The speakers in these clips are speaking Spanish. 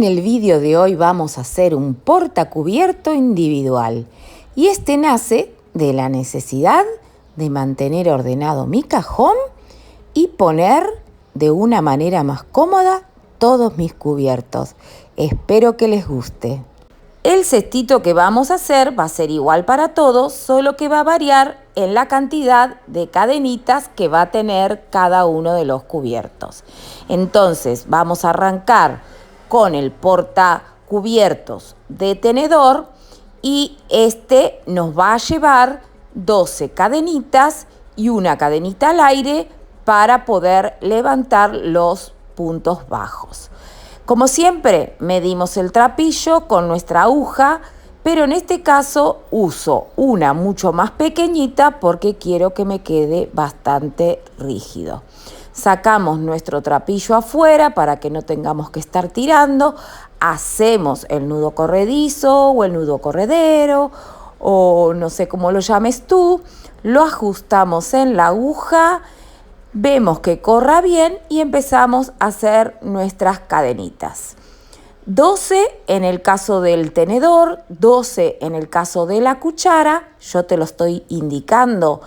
En el vídeo de hoy vamos a hacer un portacubierto individual y este nace de la necesidad de mantener ordenado mi cajón y poner de una manera más cómoda todos mis cubiertos. Espero que les guste. El cestito que vamos a hacer va a ser igual para todos, solo que va a variar en la cantidad de cadenitas que va a tener cada uno de los cubiertos. Entonces vamos a arrancar con el portacubiertos de tenedor y este nos va a llevar 12 cadenitas y una cadenita al aire para poder levantar los puntos bajos. Como siempre, medimos el trapillo con nuestra aguja, pero en este caso uso una mucho más pequeñita porque quiero que me quede bastante rígido. Sacamos nuestro trapillo afuera para que no tengamos que estar tirando, hacemos el nudo corredizo o el nudo corredero o no sé cómo lo llames tú, lo ajustamos en la aguja. Vemos que corra bien y empezamos a hacer nuestras cadenitas. 12 en el caso del tenedor, 12 en el caso de la cuchara. Yo te lo estoy indicando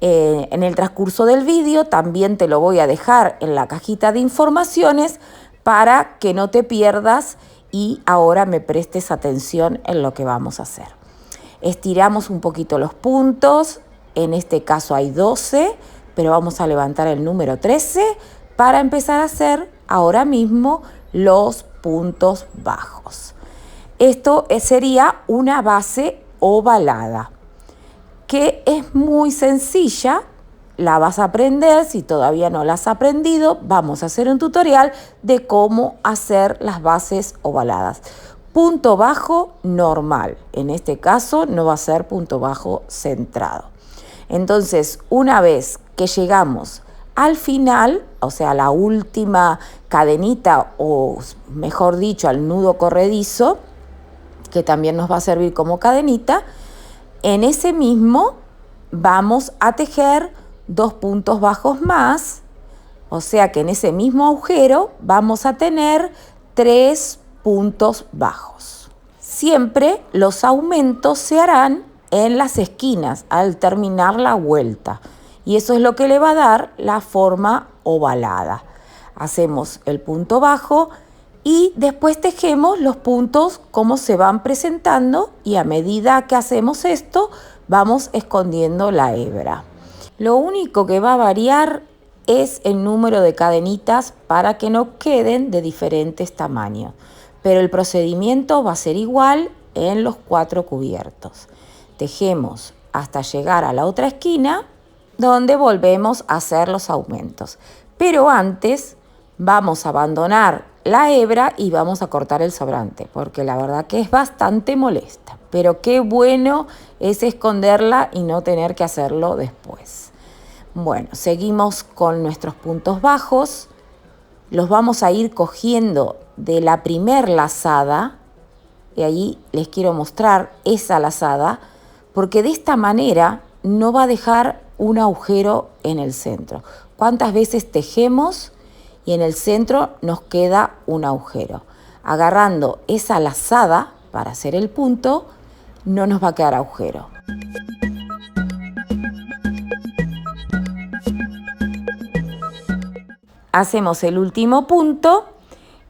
en el transcurso del vídeo. También te lo voy a dejar en la cajita de informaciones para que no te pierdas y ahora me prestes atención en lo que vamos a hacer. Estiramos un poquito los puntos. En este caso hay 12. Pero vamos a levantar el número 13 para empezar a hacer ahora mismo los puntos bajos. Esto sería una base ovalada, que es muy sencilla, la vas a aprender. Si todavía no la has aprendido, vamos a hacer un tutorial de cómo hacer las bases ovaladas. Punto bajo normal, en este caso no va a ser punto bajo centrado. Entonces, una vez que llegamos al final, o sea, la última cadenita, o mejor dicho, al nudo corredizo, que también nos va a servir como cadenita, en ese mismo vamos a tejer 2 puntos bajos más, o sea que en ese mismo agujero vamos a tener 3 puntos bajos. Siempre los aumentos se harán en las esquinas al terminar la vuelta y eso es lo que le va a dar la forma ovalada. Hacemos el punto bajo y después tejemos los puntos como se van presentando y a medida que hacemos esto vamos escondiendo la hebra. Lo único que va a variar es el número de cadenitas para que no queden de diferentes tamaños, pero el procedimiento va a ser igual en los 4 cubiertos. Tejemos hasta llegar a la otra esquina donde volvemos a hacer los aumentos. Pero antes vamos a abandonar la hebra y vamos a cortar el sobrante porque la verdad que es bastante molesta. Pero qué bueno es esconderla y no tener que hacerlo después. Bueno, seguimos con nuestros puntos bajos. Los vamos a ir cogiendo de la primer lazada y ahí les quiero mostrar esa lazada, porque de esta manera no va a dejar un agujero en el centro. ¿Cuántas veces tejemos y en el centro nos queda un agujero? Agarrando esa lazada para hacer el punto, no nos va a quedar agujero. Hacemos el último punto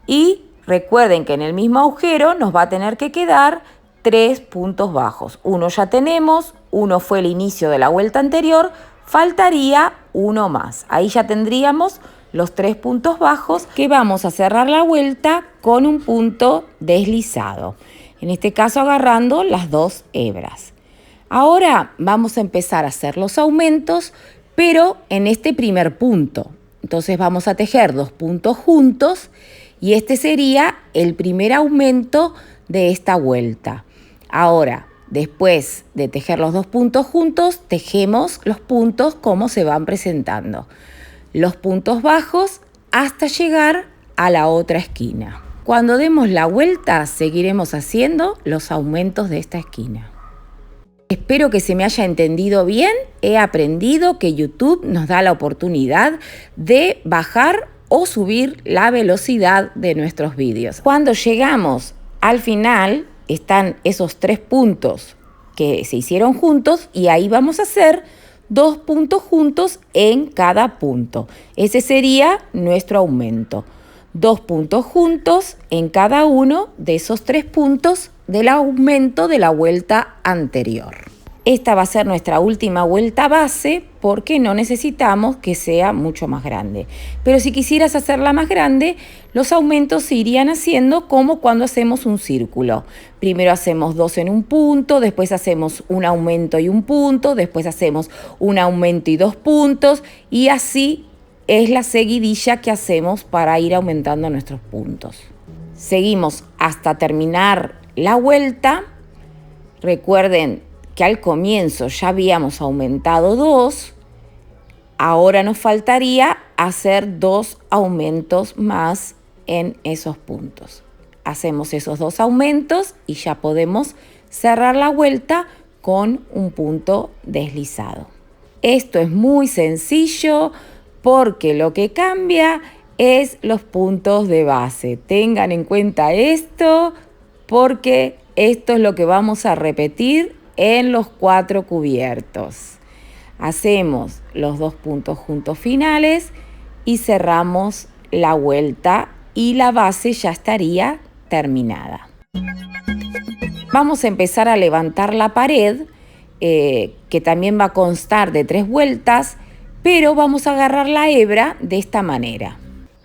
y recuerden que en el mismo agujero nos va a tener que quedar 3 puntos bajos. Uno ya tenemos, uno fue el inicio de la vuelta anterior, faltaría uno más. Ahí ya tendríamos los 3 puntos bajos que vamos a cerrar la vuelta con un punto deslizado. En este caso agarrando las 2 hebras. Ahora vamos a empezar a hacer los aumentos, pero en este primer punto. Entonces vamos a tejer 2 puntos juntos y este sería el primer aumento de esta vuelta. Ahora, después de tejer los 2 puntos juntos, tejemos los puntos como se van presentando. Los puntos bajos hasta llegar a la otra esquina. Cuando demos la vuelta, seguiremos haciendo los aumentos de esta esquina. Espero que se me haya entendido bien. He aprendido que YouTube nos da la oportunidad de bajar o subir la velocidad de nuestros vídeos. Cuando llegamos al final, están esos 3 puntos que se hicieron juntos y ahí vamos a hacer 2 puntos juntos en cada punto. Ese sería nuestro aumento. 2 puntos juntos en cada uno de esos 3 puntos del aumento de la vuelta anterior. Esta va a ser nuestra última vuelta base porque no necesitamos que sea mucho más grande. Pero si quisieras hacerla más grande, los aumentos se irían haciendo como cuando hacemos un círculo. Primero hacemos 2 en un punto, después hacemos un aumento y un punto, después hacemos un aumento y 2 puntos y así es la seguidilla que hacemos para ir aumentando nuestros puntos. Seguimos hasta terminar la vuelta. Recuerden que al comienzo ya habíamos aumentado 2, ahora nos faltaría hacer 2 aumentos más en esos puntos. Hacemos esos 2 aumentos y ya podemos cerrar la vuelta con un punto deslizado. Esto es muy sencillo porque lo que cambia es los puntos de base. Tengan en cuenta esto porque esto es lo que vamos a repetir en los 4 cubiertos. Hacemos los 2 puntos juntos finales y cerramos la vuelta y la base ya estaría terminada. Vamos a empezar a levantar la pared, que también va a constar de 3 vueltas, pero vamos a agarrar la hebra de esta manera.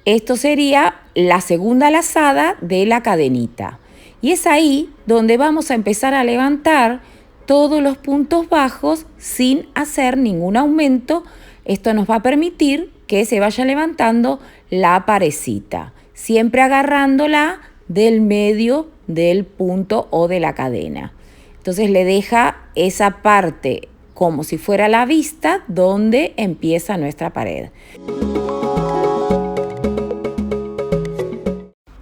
Esto sería la segunda lazada de la cadenita. Y es ahí donde vamos a empezar a levantar todos los puntos bajos sin hacer ningún aumento. Esto nos va a permitir que se vaya levantando la parecita, siempre agarrándola del medio del punto o de la cadena. Entonces le deja esa parte como si fuera la vista donde empieza nuestra pared.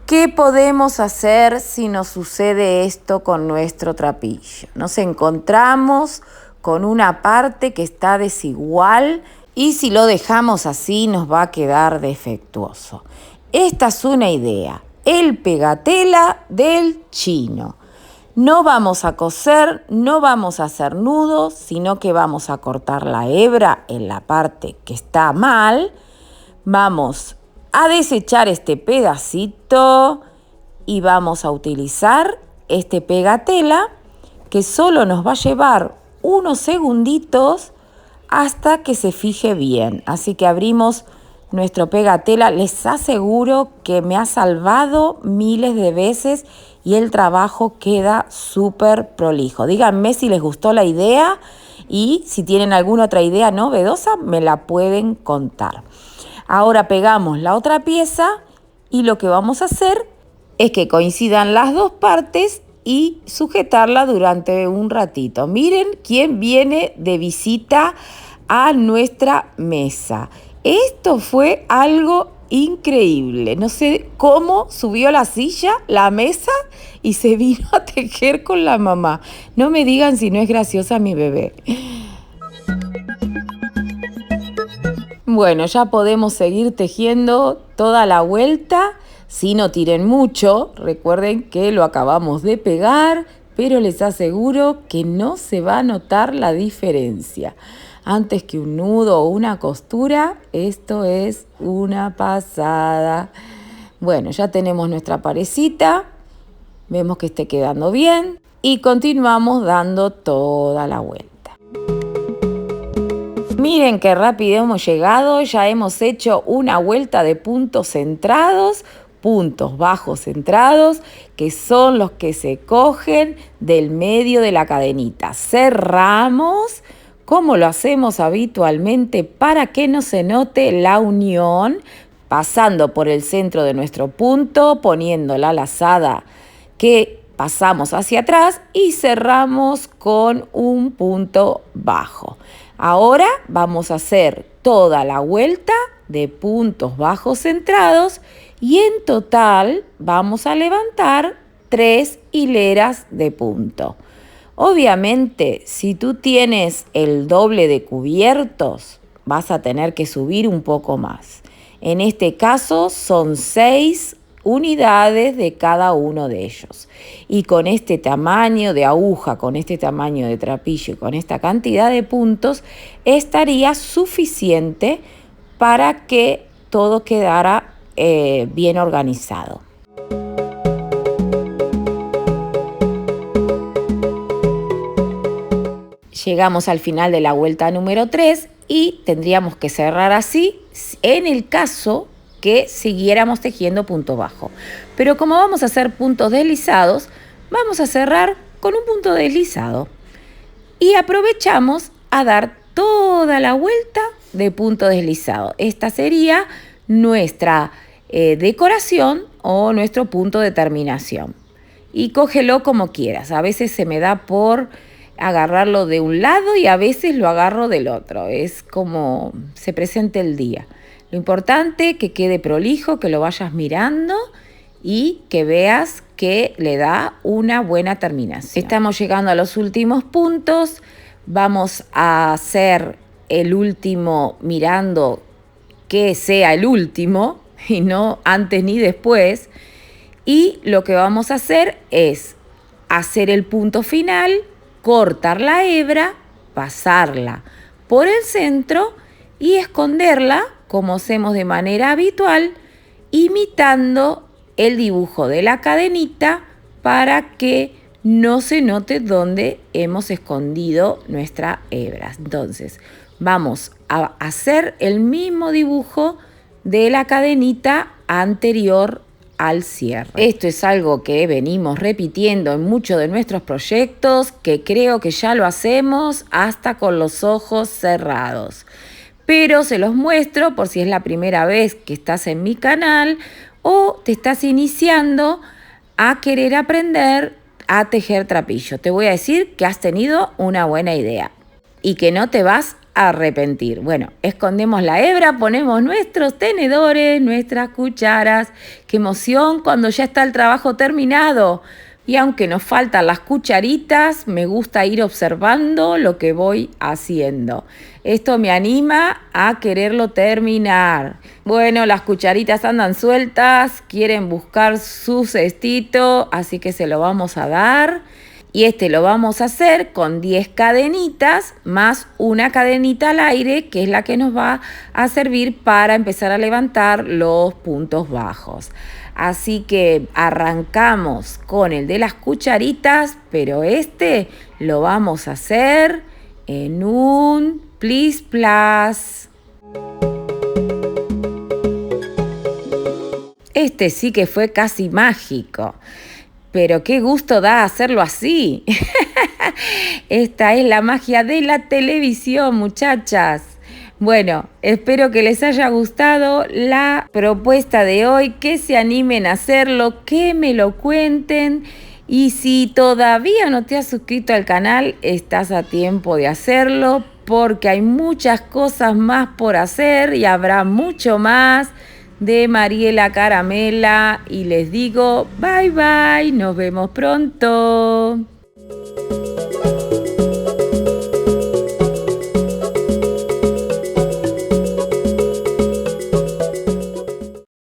¿Qué podemos hacer si nos sucede esto con nuestro trapillo? Nos encontramos con una parte que está desigual y si lo dejamos así nos va a quedar defectuoso. Esta es una idea, el pegatela del chino. No vamos a coser, no vamos a hacer nudos, sino que vamos a cortar la hebra en la parte que está mal. Vamos a desechar este pedacito y vamos a utilizar este pegatela que solo nos va a llevar unos segunditos hasta que se fije bien. Así que abrimos nuestro pegatela. Les aseguro que me ha salvado miles de veces y el trabajo queda súper prolijo. Díganme si les gustó la idea y si tienen alguna otra idea novedosa me la pueden contar. Ahora pegamos la otra pieza y lo que vamos a hacer es que coincidan las 2 partes y sujetarla durante un ratito. Miren quién viene de visita a nuestra mesa. Esto fue algo increíble. No sé cómo subió la silla, la mesa y se vino a tejer con la mamá. No me digan si no es graciosa mi bebé. Bueno, ya podemos seguir tejiendo toda la vuelta. Si no tiren mucho, recuerden que lo acabamos de pegar, pero les aseguro que no se va a notar la diferencia. Antes que un nudo o una costura, esto es una pasada. Bueno, ya tenemos nuestra parecita, vemos que esté quedando bien y continuamos dando toda la vuelta. Miren qué rápido hemos llegado, ya hemos hecho una vuelta de puntos centrados, puntos bajos centrados, que son los que se cogen del medio de la cadenita. Cerramos, como lo hacemos habitualmente, para que no se note la unión, pasando por el centro de nuestro punto, poniendo la lazada que pasamos hacia atrás y cerramos con un punto bajo. Ahora vamos a hacer toda la vuelta de puntos bajos centrados y en total vamos a levantar 3 hileras de punto. Obviamente, si tú tienes el doble de cubiertos, vas a tener que subir un poco más. En este caso son 6 unidades de cada uno de ellos. Y con este tamaño de aguja, con este tamaño de trapillo y con esta cantidad de puntos, estaría suficiente para que todo quedara bien organizado. Llegamos al final de la vuelta número 3 y tendríamos que cerrar así en el caso que siguiéramos tejiendo punto bajo. Pero como vamos a hacer puntos deslizados, vamos a cerrar con un punto deslizado. Y aprovechamos a dar toda la vuelta de punto deslizado. Esta sería nuestra decoración o nuestro punto de terminación. Y cógelo como quieras. A veces se me da por agarrarlo de un lado y a veces lo agarro del otro. Es como se presente el día. Lo importante es que quede prolijo, que lo vayas mirando y que veas que le da una buena terminación. Estamos llegando a los últimos puntos. Vamos a hacer el último mirando que sea el último y no antes ni después. Y lo que vamos a hacer es hacer el punto final, cortar la hebra, pasarla por el centro y esconderla, como hacemos de manera habitual, imitando el dibujo de la cadenita para que no se note dónde hemos escondido nuestra hebra. Entonces, vamos a hacer el mismo dibujo de la cadenita anterior al cierre. Esto es algo que venimos repitiendo en muchos de nuestros proyectos, que creo que ya lo hacemos hasta con los ojos cerrados. Pero se los muestro por si es la primera vez que estás en mi canal o te estás iniciando a querer aprender a tejer trapillo. Te voy a decir que has tenido una buena idea y que no te vas a arrepentir. Bueno, escondemos la hebra, ponemos nuestros tenedores, nuestras cucharas. ¡Qué emoción cuando ya está el trabajo terminado! Y aunque nos faltan las cucharitas, me gusta ir observando lo que voy haciendo. Esto me anima a quererlo terminar. Bueno, las cucharitas andan sueltas, quieren buscar su cestito, así que se lo vamos a dar. Y lo vamos a hacer con 10 cadenitas más una cadenita al aire, que es la que nos va a servir para empezar a levantar los puntos bajos. Así que arrancamos con el de las cucharitas, pero lo vamos a hacer en un plis plas. Sí que fue casi mágico. Pero qué gusto da hacerlo así. Esta es la magia de la televisión, muchachas. Bueno, espero que les haya gustado la propuesta de hoy, que se animen a hacerlo, que me lo cuenten. Y si todavía no te has suscrito al canal, estás a tiempo de hacerlo, porque hay muchas cosas más por hacer y habrá mucho más de Mariela Caramela. Y les digo bye bye, nos vemos pronto.